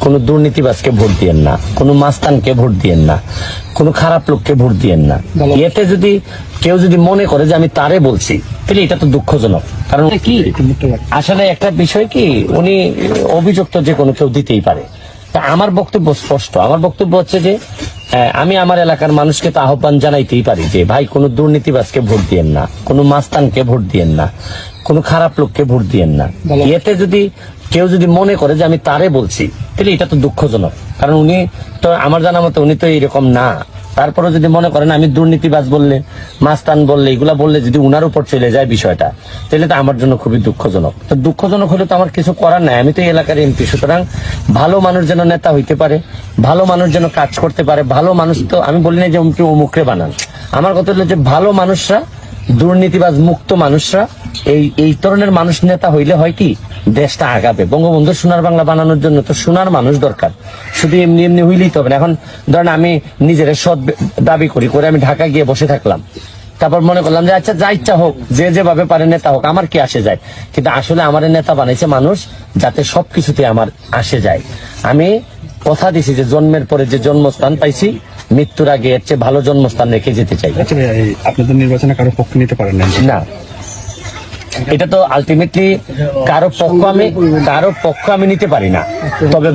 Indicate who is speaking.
Speaker 1: কোনো দুর্নীতিবাজকে ভোট দিয়েন না, কোনো মাস্তানকে ভোট দিয়েন না, কোনো খারাপ লোককে ভোট দিয়েন না। এতে যদি কেউ যদি মনে করে যে আমি তারে বলছি, তাহলে এটা তো দুঃখজনক। কারণ কি আসলে একটা বিষয় কি, উনি অভিযুক্ত যে কোনো কেউ দিতেই পারে। তা আমার বক্তব্য স্পষ্ট, আমার বক্তব্য হচ্ছে যে আমি আমার এলাকার মানুষকে তো আহ্বান জানাইতেই পারি যে ভাই কোনো দুর্নীতিবাজকে ভোট দিয়েন না, কোনো মাস্তানকে ভোট দিয়েন না, কোনো খারাপ লোককে ভোট দিয়েন না। এতে যদি কেউ যদি মনে করে যে আমি তারে বলছি, তাহলে এটা তো দুঃখজনক। কারণ উনি তো আমার জানা মতো উনি তো এইরকম না। তারপরে যদি মনে করেন আমি দুর্নীতিবাজ বললে, মাস্তান বললে, এগুলা বললে যদি উনার উপর চলে যায় বিষয়টা, তাহলে তো আমার জন্য খুবই দুঃখজনক। তো দুঃখজনক হলে তো আমার কিছু করার নাই, আমি তো এই এলাকার এমপি। সুতরাং ভালো মানুষ যেন নেতা হইতে পারে, ভালো মানুষ যেন কাজ করতে পারে। ভালো মানুষ তো আমি বলি না যে অমুকরে বানান, আমার কথা হলো যে ভালো মানুষরা, দুর্নীতিবাজ মুক্ত মানুষরা, এই ধরনের মানুষ নেতা হইলে হয় কি দেশটা আগাবে। বঙ্গবন্ধু সোনার বাংলা বানানোর জন্য তো সোনার মানুষ দরকার, শুধু এমনি এমনি হইলেই তো হবে না। এখন ধরেন আমি নিজের সৎ দাবি করি করে আমি ঢাকা গিয়ে বসে থাকলাম, তারপর মনে করলাম যে আচ্ছা যা ইচ্ছা হোক, যে যেভাবে পারে নেতা হোক, আমার কি আসে যায়। কিন্তু আসলে আমার নেতা বানাইছে মানুষ, যাতে সবকিছুতে আমার আসে যায়। আমি কথা দিছি যে জন্মের পরে যে জন্মস্থান পাইছি, মৃত্যুর আগে এর চেয়ে ভালো জন্মস্থান রেখে যেতে চাই।
Speaker 2: আপনাদের নির্বাচনে কারো পক্ষ নিতে পারেন
Speaker 1: না, এটা তো আলটিমেটলি কারো পক্ষ আমি নিতে পারি না। তবে